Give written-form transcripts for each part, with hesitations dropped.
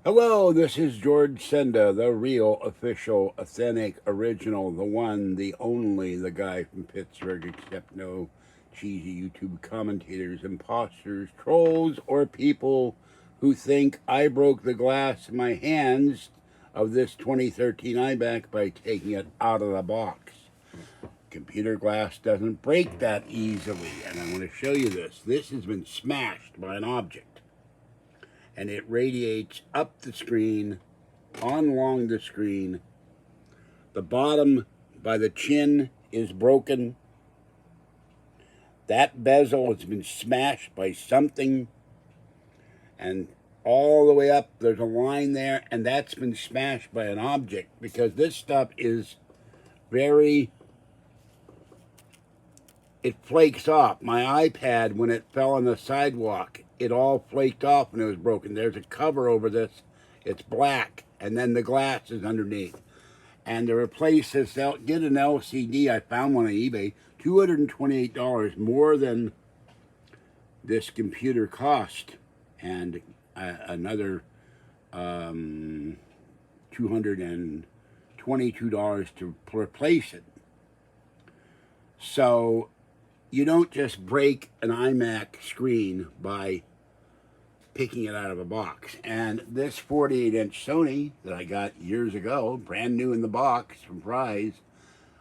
Hello, this is George Senda, the real, official, authentic, original, the one, the only, the guy from Pittsburgh, except no cheesy YouTube commentators, imposters, trolls, or people who think I broke the glass in my hands of this 2013 iMac by taking it out of the box. Computer glass doesn't break that easily, and I want to show you this. This has been smashed by an object, and it radiates up the screen, on along the screen. The bottom by the chin is broken. That bezel has been smashed by something, and all the way up there's a line there, and that's been smashed by an object, because this stuff is very, it flakes off. My iPad, when it fell on the sidewalk, it all flaked off when it was broken. There's a cover over this. It's black, and then the glass is underneath. And to replace this, get an LCD. I found one on eBay, $228, more than this computer cost, and another $222 to replace it. So you don't just break an iMac screen by picking it out of a box. And this 48-inch Sony that I got years ago, brand new in the box from Fry's,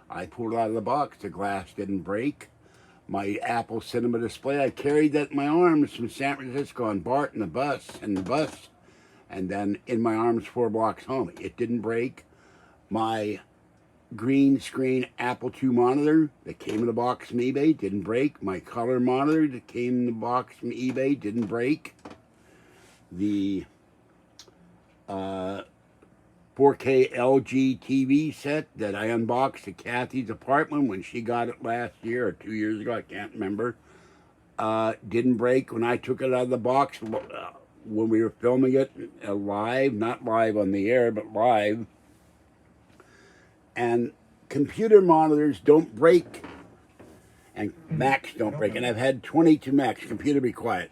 I pulled it out of the box. The glass didn't break. My Apple Cinema display, I carried that in my arms from San Francisco on BART and the bus, and then in my arms 4 blocks home. It didn't break. My green screen Apple II monitor that came in the box from eBay didn't break. My color monitor that came in the box from eBay didn't break. The 4K LG TV set that I unboxed at Kathy's apartment when she got it last year or 2 years ago, I can't remember, didn't break when I took it out of the box when we were filming it live, not live on the air, but live. And computer monitors don't break, and Macs don't break. And I've had 22 Macs. Computer, be quiet.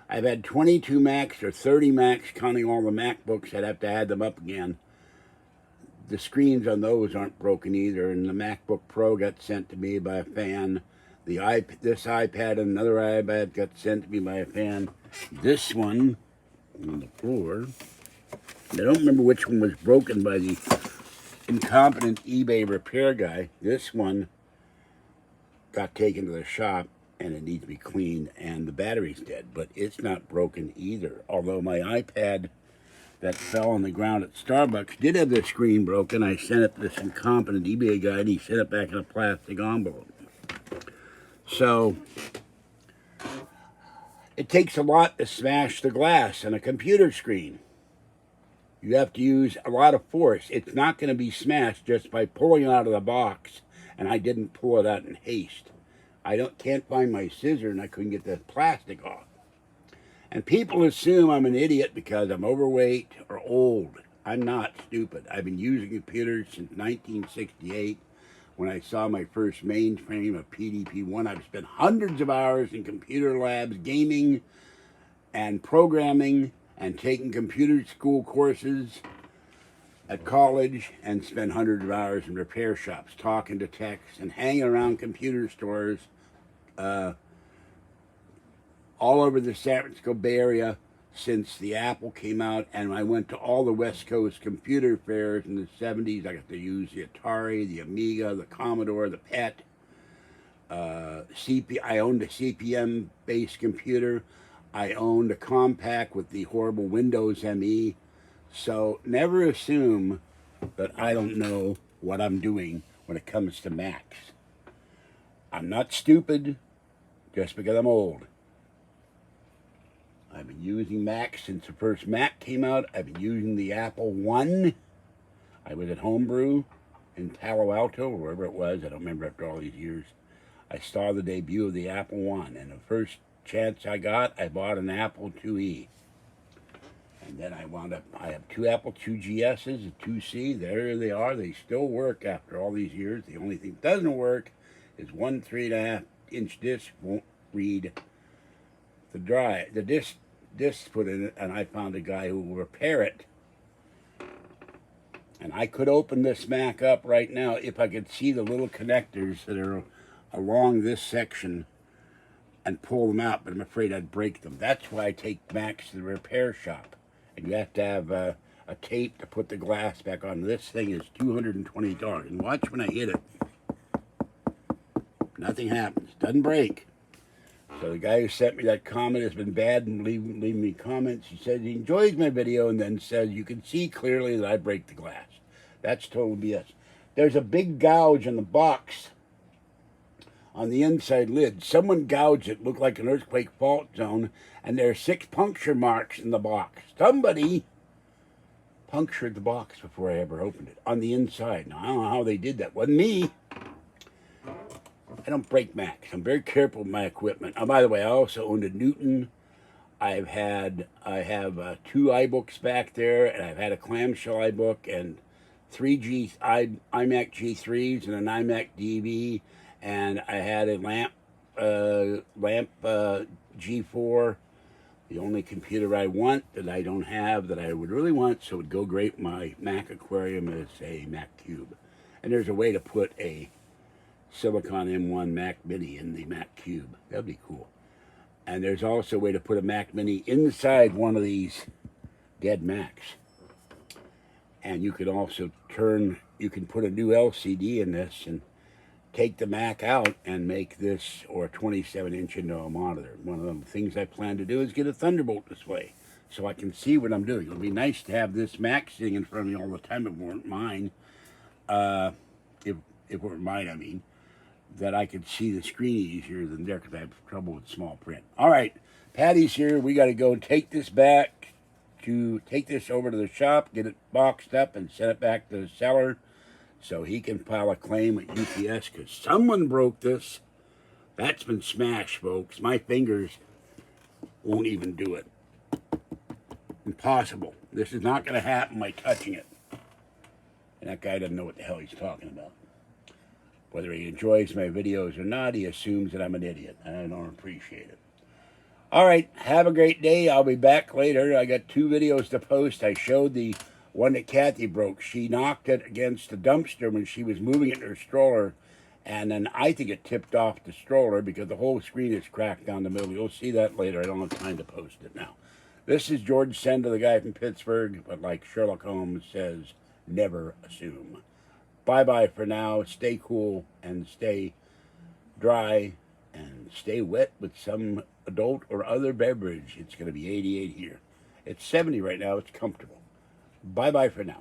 I've had 22 Macs or 30 Macs, counting all the MacBooks. I'd have to add them up again. The screens on those aren't broken either, and the MacBook Pro got sent to me by a fan. This iPad and another iPad got sent to me by a fan. This one on the floor, I don't remember which one was broken by the incompetent eBay repair guy. This one got taken to the shop, and it needs to be cleaned, and the battery's dead, but it's not broken either. Although my iPad that fell on the ground at Starbucks did have the screen broken. I sent it to this incompetent eBay guy, and he sent it back in a plastic envelope. So it takes a lot to smash the glass on a computer screen. You have to use a lot of force. It's not going to be smashed just by pulling it out of the box, and I didn't pull it out in haste. Can't find my scissor, and I couldn't get the plastic off. And people assume I'm an idiot because I'm overweight or old. I'm not stupid. I've been using computers since 1968 when I saw my first mainframe of PDP-1. I've spent hundreds of hours in computer labs gaming and programming and taking computer school courses at college, and spent hundreds of hours in repair shops talking to techs and hanging around computer stores all over the San Francisco Bay Area since the Apple came out. And I went to all the West Coast computer fairs in the 70s. I got to use the Atari, the Amiga, the Commodore, the PET. I owned a CPM-based computer. I owned a Compaq with the horrible Windows ME. So never assume that I don't know what I'm doing when it comes to Macs. I'm not stupid just because I'm old. I've been using Macs since the first Mac came out. I've been using the Apple I. I was at Homebrew in Palo Alto, or wherever it was. I don't remember after all these years. I saw the debut of the Apple I, and the first chance I got, I bought an Apple IIe. And then I have 2 Apple II GSs, a 2C. There they are. They still work after all these years. The only thing that doesn't work is one 3.5-inch disc won't read the disc put in it, and I found a guy who will repair it And I could open this Mac up right now if I could see the little connectors that are along this section and pull them out, but I'm afraid I'd break them. That's why I take Macs to the repair shop. And you have to have a tape to put the glass back on. This thing is $220. And watch when I hit it. Nothing happens. Doesn't break. So the guy who sent me that comment has been bad and leaving me comments. He said he enjoys my video and then says, you can see clearly that I break the glass. That's total BS. There's a big gouge in the box on the inside lid. Someone gouged it, looked like an earthquake fault zone, and there are 6 puncture marks in the box. Somebody punctured the box before I ever opened it on the inside. Now, I don't know how they did that. Wasn't me. I don't break Macs. I'm very careful with my equipment. Oh, by the way, I also owned a Newton. I have 2 iBooks back there, and I've had a clamshell iBook and 3 iMac G3s and an iMac DV, and I had a lamp G4. The only computer I want that I don't have that I would really want, so it would go great with my Mac Aquarium, is a Mac Cube. And there's a way to put a Silicon M1 Mac Mini in the Mac Cube. That'd be cool. And there's also a way to put a Mac Mini inside one of these dead Macs. And you could also you can put a new LCD in this and take the Mac out and make this, or a 27-inch into a monitor. One of the things I plan to do is get a Thunderbolt display so I can see what I'm doing. It would be nice to have this Mac sitting in front of me all the time if it weren't mine. If it weren't mine, I mean. That I could see the screen easier than there, because I have trouble with small print. All right, Patty's here. We got to go take this over to the shop, get it boxed up, and send it back to the seller so he can file a claim at UPS, because someone broke this. That's been smashed, folks. My fingers won't even do it. Impossible. This is not going to happen by touching it. And that guy doesn't know what the hell he's talking about. Whether he enjoys my videos or not, he assumes that I'm an idiot, and I don't appreciate it. All right, have a great day. I'll be back later. I got 2 videos to post. I showed the one that Kathy broke. She knocked it against the dumpster when she was moving it in her stroller, and then I think it tipped off the stroller because the whole screen is cracked down the middle. You'll see that later. I don't have time to post it now. This is George Senda, the guy from Pittsburgh, but like Sherlock Holmes says, never assume. Bye-bye for now. Stay cool and stay dry and stay wet with some adult or other beverage. It's going to be 88 here. It's 70 right now. It's comfortable. Bye-bye for now.